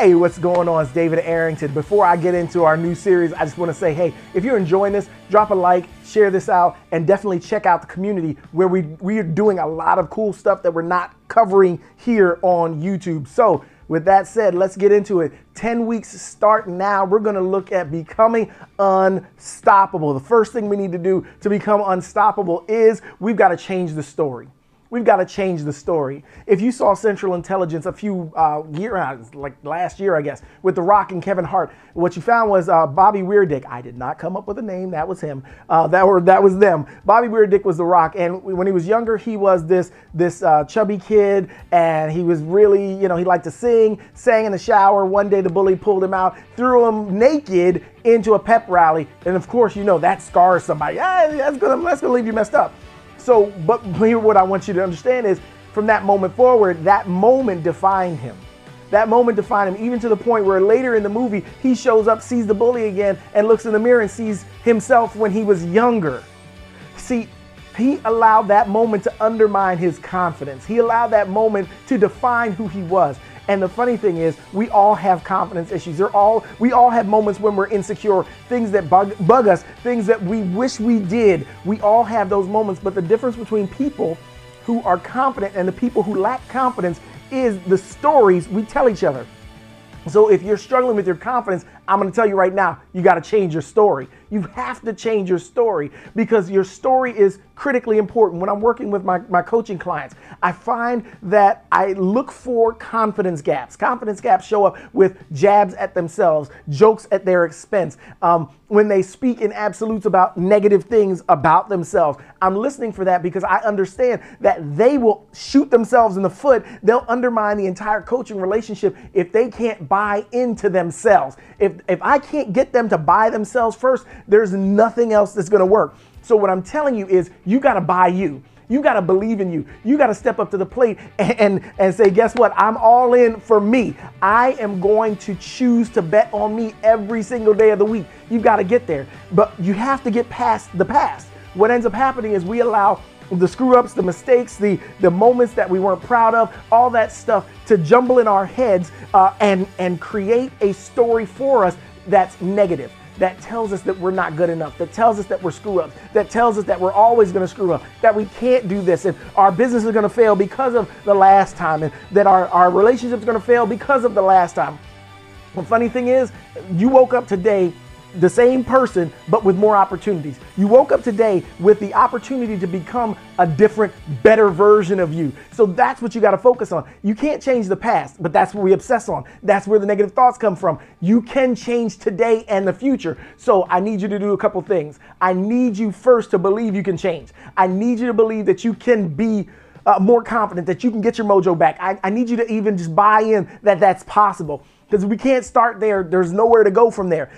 Hey, what's going on? It's David Arrington. Before I get into our new series, I just want to say, hey, if you're enjoying this, drop a like, share this out, and definitely check out the community where we are doing a lot of cool stuff that we're not covering here on YouTube. So with that said, let's get into it. 10 weeks start now. We're going to look at becoming unstoppable. The first thing we need to do to become unstoppable is we've got to change the story. We've got to change the story. If you saw Central Intelligence a few years, like last year, I guess, with The Rock and Kevin Hart, what you found was Bobby Weirdick. I did not come up with a name. That was him. That was them. Bobby Weirdick was The Rock, and when he was younger, he was this chubby kid, and he was really, he liked to sing, sang in the shower. One day, the bully pulled him out, threw him naked into a pep rally, and of course, that scars somebody. That's gonna leave you messed up. So, but here what I want you to understand is from that moment forward, that moment defined him. That moment defined him, even to the point where later in the movie, he shows up, sees the bully again, and looks in the mirror and sees himself when he was younger. See, he allowed that moment to undermine his confidence. He allowed that moment to define who he was. And the funny thing is, we all have confidence issues. We all have moments when we're insecure, things that bug us, things that we wish we did. We all have those moments, but the difference between people who are confident and the people who lack confidence is the stories we tell each other. So if you're struggling with your confidence, I'm going to tell you right now, you got to change your story. You have to change your story because your story is critically important. When I'm working with my coaching clients, I find that I look for confidence gaps. Confidence gaps show up with jabs at themselves, jokes at their expense. When they speak in absolutes about negative things about themselves, I'm listening for that because I understand that they will shoot themselves in the foot. They'll undermine the entire coaching relationship if they can't buy into themselves. If I can't get them to buy themselves first, there's nothing else that's going to work. So what I'm telling you is you got to buy you. You got to believe in you. You got to step up to the plate and say, guess what? I'm all in for me. I am going to choose to bet on me every single day of the week. You got to get there. But you have to get past the past. What ends up happening is we allow the screw ups, the mistakes, the moments that we weren't proud of, all that stuff to jumble in our heads and create a story for us that's negative. That tells us that we're not good enough, that tells us that we're screw ups, that tells us that we're always going to screw up, that we can't do this, and our business is going to fail because of the last time, and that our relationship is going to fail because of the last time. The funny thing is, you woke up today the same person, but with more opportunities. You woke up today with the opportunity to become a different, better version of you. So that's what you got to focus on. You can't change the past, but that's what we obsess on. That's where the negative thoughts come from. You can change today and the future. So I need you to do a couple things. I need you first to believe you can change. I need you to believe that you can be more confident, that you can get your mojo back. I need you to even just buy in that that's possible, because we can't start there. There's nowhere to go from there.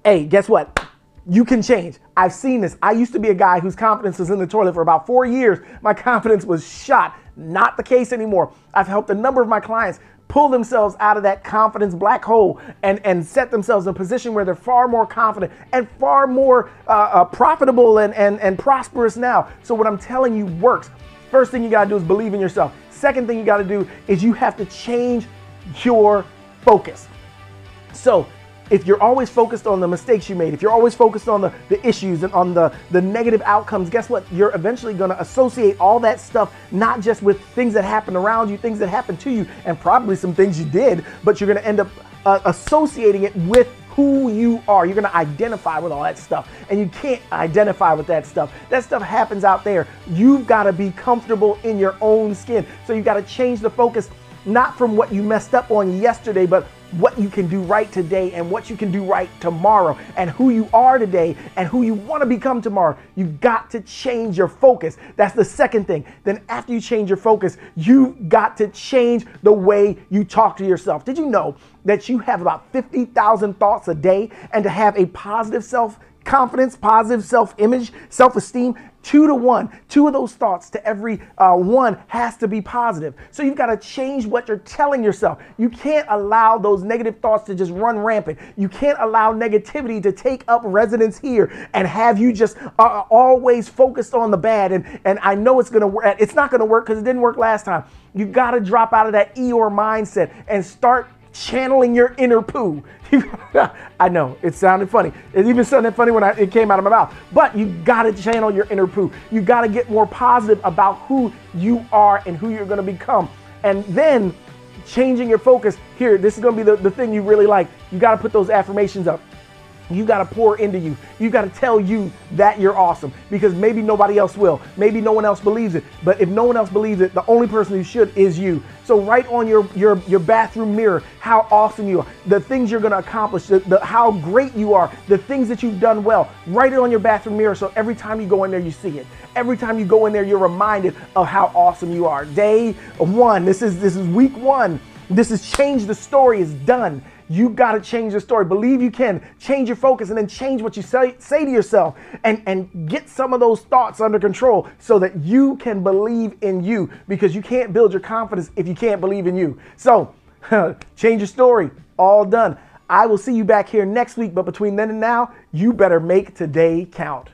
Hey, guess what? You can change. I've seen this. I used to be a guy whose confidence was in the toilet for about 4 years. My confidence was shot. Not the case anymore. I've helped a number of my clients pull themselves out of that confidence black hole and set themselves in a position where they're far more confident and far more profitable and prosperous now. So what I'm telling you works. First thing you got to do is believe in yourself. Second thing you got to do is you have to change your focus. So if you're always focused on the mistakes you made, if you're always focused on the issues and on the negative outcomes, guess what? You're eventually going to associate all that stuff, not just with things that happen around you, things that happen to you, and probably some things you did, but you're going to end up associating it with who you are. You're going to identify with all that stuff, and you can't identify with that stuff. That stuff happens out there. You've got to be comfortable in your own skin. So you've got to change the focus, not from what you messed up on yesterday, but what you can do right today and what you can do right tomorrow, and who you are today and who you want to become tomorrow. You've got to change your focus. That's the second thing. Then after you change your focus, you've got to change the way you talk to yourself. Did you know that you have about 50,000 thoughts a day, and to have a positive self-confidence, positive self-image, self-esteem, 2 to 1, 2 of those thoughts to every one has to be positive. So you've got to change what you're telling yourself. You can't allow those negative thoughts to just run rampant. You can't allow negativity to take up residence here and have you just always focused on the bad. And I know it's going to work. It's not going to work because it didn't work last time. You've got to drop out of that Eeyore mindset and start channeling your inner poo. I know, it sounded funny. It even sounded funny when it came out of my mouth. But you gotta channel your inner poo. You gotta get more positive about who you are and who you're gonna become. And then changing your focus. Here, this is gonna be the thing you really like. You gotta put those affirmations up. You got to pour into you. You got to tell you that you're awesome, because maybe nobody else will. Maybe no one else believes it. But if no one else believes it, the only person who should is you. So write on your bathroom mirror how awesome you are, the things you're going to accomplish, how great you are, the things that you've done well. Write it on your bathroom mirror so every time you go in there, you see it. Every time you go in there, you're reminded of how awesome you are. Day one. This is week one. This is change the story is done. You got to change your story. Believe you can. Change your focus and then change what you say to yourself, and get some of those thoughts under control so that you can believe in you, because you can't build your confidence if you can't believe in you. So change your story. All done. I will see you back here next week. But between then and now, you better make today count.